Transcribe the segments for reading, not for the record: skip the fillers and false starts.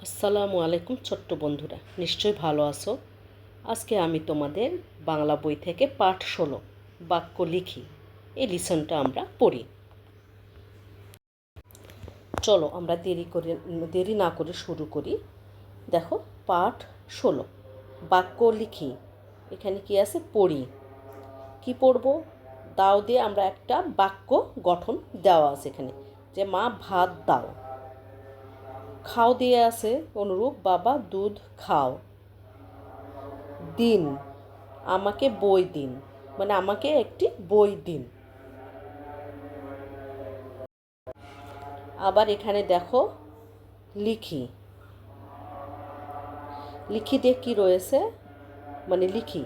আসসালামু আলাইকুম ছোট্ট বন্ধুরা, নিশ্চয়ই ভালো আছো। আজকে আমি তোমাদের বাংলা বই থেকে পাঠ 16 বাক্য লিখি এই লিসনটা আমরা পড়ি। চলো আমরা দেরি না করে শুরু করি। দেখো, পাঠ 16 বাক্য লিখি। এখানে কি আছে? পড়ি। কি পড়ব? দাও দিয়ে আমরা একটা বাক্য গঠন দেওয়া আছে এখানে, যে মা ভাত দাও। খাও দিয়ে আছে অনুরূপ, বাবা দুধ খাও। দিন, আমাকে বই দিন, মানে আমাকে একটি বই দিন। আবার এখানে দেখো, লিখি। লিখি দিয়ে কী রয়েছে, মানে লিখি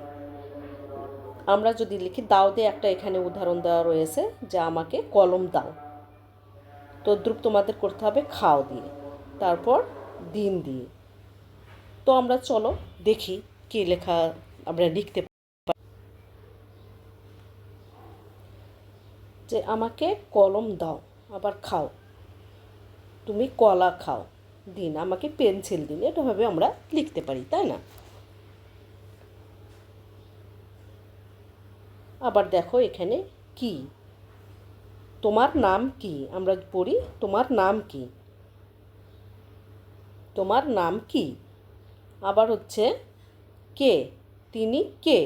আমরা যদি লিখি, দাও দিয়ে একটা এখানে উদাহরণ দেওয়া রয়েছে যে আমাকে কলম দাও। তদ্রূপ তোমাদের করতে হবে খাও দিয়ে, তারপর দিন দিয়ে। তো আমরা চলো দেখি কি লেখা আমরা লিখতে পারি। যে আমাকে কলম দাও, আবার খাও, তুমি কলা খাও, দিন, আমাকে পেন্সিল দিন। এটাভাবে আমরা লিখতে পারি, তাই না? আবার দেখো এখানে কি, তোমার নাম কি, আমরা পড়ি তোমার নাম কি, তোমার নাম কি। আবার হচ্ছে কে, তিনি কে,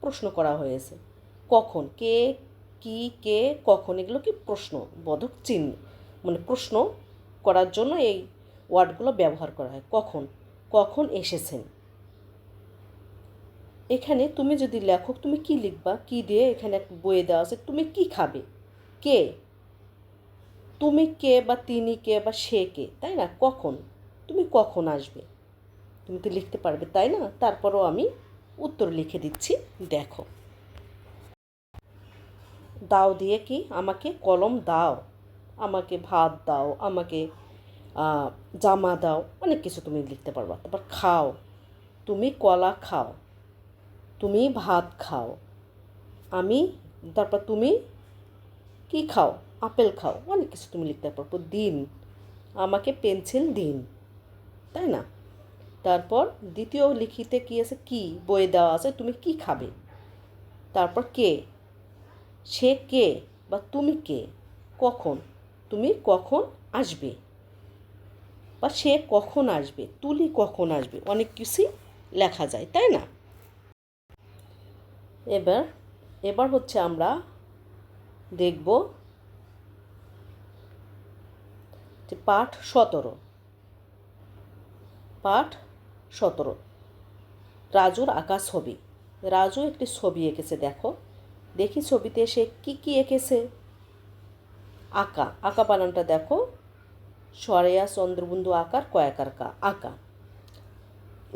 প্রশ্ন করা হয়েছে। কখন, কে, কি, কে, কখন, এগুলো কি প্রশ্নবোধক চিহ্ন, মানে প্রশ্ন করার জন্য এই ওয়ার্ডগুলো ব্যবহার করা হয়। কখন, কখন এসেছেন। এখানে তুমি যদি লেখো, তুমি কি লিখবা, কি দিয়ে এখানে একটা বইয়ে দেওয়া আছে, তুমি কি খাবে। কে, তুমি কে বা তিনি কে বা সে কে, তাই না? কখন, তুমি কখন আসবে, তুমি তো লিখতে পারবে, তাই না? তারপরও আমি উত্তর লিখে দিচ্ছি, দেখো। দাও দিয়ে কি, আমাকে কলম দাও, আমাকে ভাত দাও, আমাকে জামা দাও, অনেক কিছু তুমি লিখতে পারবা। তারপর খাও, তুমি কলা খাও, তুমি ভাত খাও, আমি, তারপর তুমি কি খাও, আপেল খাও, অনেক কিছু তুমি লিখতে পারবো। দিন, আমাকে পেন্সিল দিন, তাই না? তারপর দ্বিতীয় লিখিতে কি আছে, কি বইয়ে দেওয়া আছে, তুমি কি খাবে। তারপর কে, সে কে বা তুমি কে। কখন, তুমি কখন আসবে বা সে কখন আসবে, তুলি কখন আসবে, অনেক কিছুই লেখা যায়, তাই না? এবার এবার হচ্ছে আমরা দেখব যে পাঠ 17, পাঠ 17 রাজুর আঁকা ছবি। রাজু একটি ছবি এঁকেছে, দেখো দেখি ছবিতে সে কি কি এঁকেছে। আঁকা, আঁকা বানানটা দেখো, সরেয়া চন্দ্রবিন্দু আকার কয়াকার কা, আঁকা।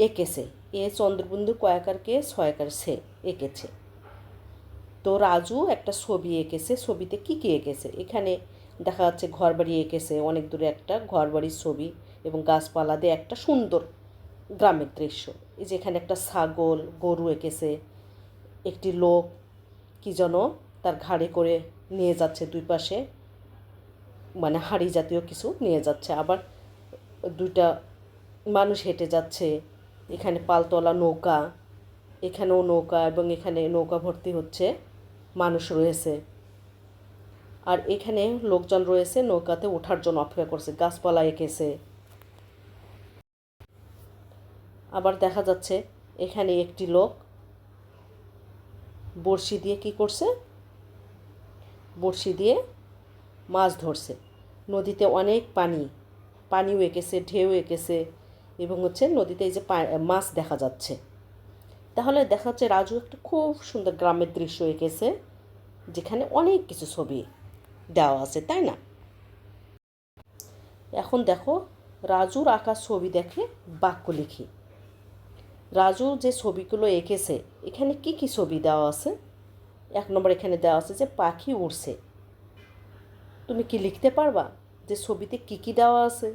এঁকেছে, এ চন্দ্রবিন্দু কয়াকার কে, ছয়াকার সে, এঁকেছে। তো রাজু একটা ছবি এঁকেছে, ছবিতে কি কি এঁকেছে, এখানে দেখা যাচ্ছে ঘরবাড়ি এঁকেছে, অনেক দূরে একটা ঘরবাড়ির ছবি এবং গাছপালা দিয়ে একটা সুন্দর গ্রামের দৃশ্য। এই যে এখানে একটা ছাগল, গরু এঁকেছে, একটি লোক কি যেন তার ঘাড়ে করে নিয়ে যাচ্ছে, দুই পাশে মানে হাঁড়ি জাতীয় কিছু নিয়ে যাচ্ছে। আবার দুইটা মানুষ হেঁটে যাচ্ছে, এখানে পালতোলা নৌকা, এখানেও নৌকা, এবং এখানে নৌকা ভর্তি হচ্ছে মানুষ রয়েছে। আর এখানে লোকজন রয়েছে, নৌকাতে ওঠার জন্য অপেক্ষা করছে, গাছপালা এঁকেছে। আবার দেখা যাচ্ছে এখানে একটি লোক বড়শি দিয়ে কি করছে, বড়শি দিয়ে মাছ ধরছে। নদীতে অনেক পানি, পানিও এঁকেছে, ঢেউ এঁকেছে, এবং হচ্ছে নদীতে এই যে মাছ দেখা যাচ্ছে। তাহলে দেখা যাচ্ছে রাজু একটা খুব সুন্দর গ্রামের দৃশ্য এঁকেছে, যেখানে অনেক কিছু ছবি দেওয়া আছে, তাই না? এখন দেখো, রাজুর আঁকা ছবি দেখে বাক্য লিখি। রাজু যে ছবিগুলো এঁকেছে, এখানে কি কি ছবি দেওয়া আছে। 1 নম্বর এখানে দেওয়া আছে যে পাখি উড়ছে। তুমি কি লিখতে পারবা যে ছবিতে কি কি দেওয়া আছে?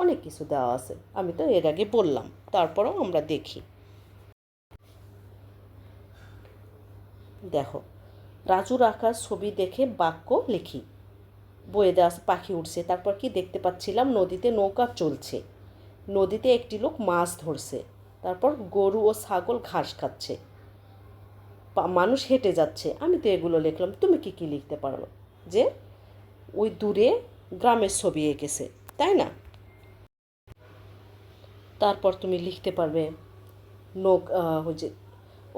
অনেক কিছু দেওয়া আছে, আমি তো এর আগে বললাম, তারপরেও আমরা দেখি। দেখো, রাজুর আঁকা ছবি দেখে বাক্য লিখি। বইয়ে দেওয়া আছে পাখি উঠছে, তারপর কি দেখতে পাচ্ছিলাম, নদীতে নৌকা চলছে। নদীতে একটি লোক মাছ ধরছে, তারপর গরু ও ছাগল ঘাস খাচ্ছে, মানুষ হেঁটে যাচ্ছে। আমি তো এগুলো লিখলাম, তুমি কি কি লিখতে পারো? যে ওই দূরে গ্রামের ছবি এঁকেছে, তাই না? তারপর তুমি লিখতে পারবে ওই যে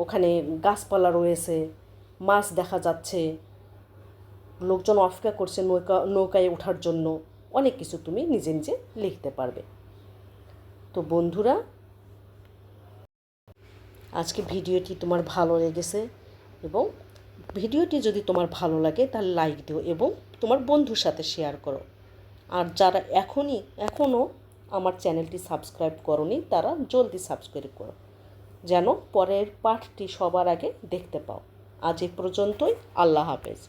ওখানে গাছপালা রয়েছে, মাছ দেখা যাচ্ছে, লোকজন অপেক্ষা করছে নৌকায় ওঠার জন্য। অনেক কিছু তুমি নিজে নিজে লিখতে পারবে। তো বন্ধুরা, আজকে ভিডিওটি তোমার ভালো লেগেছে, এবং ভিডিওটি যদি তোমার ভালো লাগে তাহলে লাইক দিও এবং তোমার বন্ধুর সাথে শেয়ার করো। আর যারা এখনও আমার চ্যানেলটি সাবস্ক্রাইব করোনি তারা জলদি সাবস্ক্রাইব করো, যেন পরের পাঠটি সবার আগে দেখতে পাও। আজ এ পর্যন্তই। আল্লাহ হাফেজ।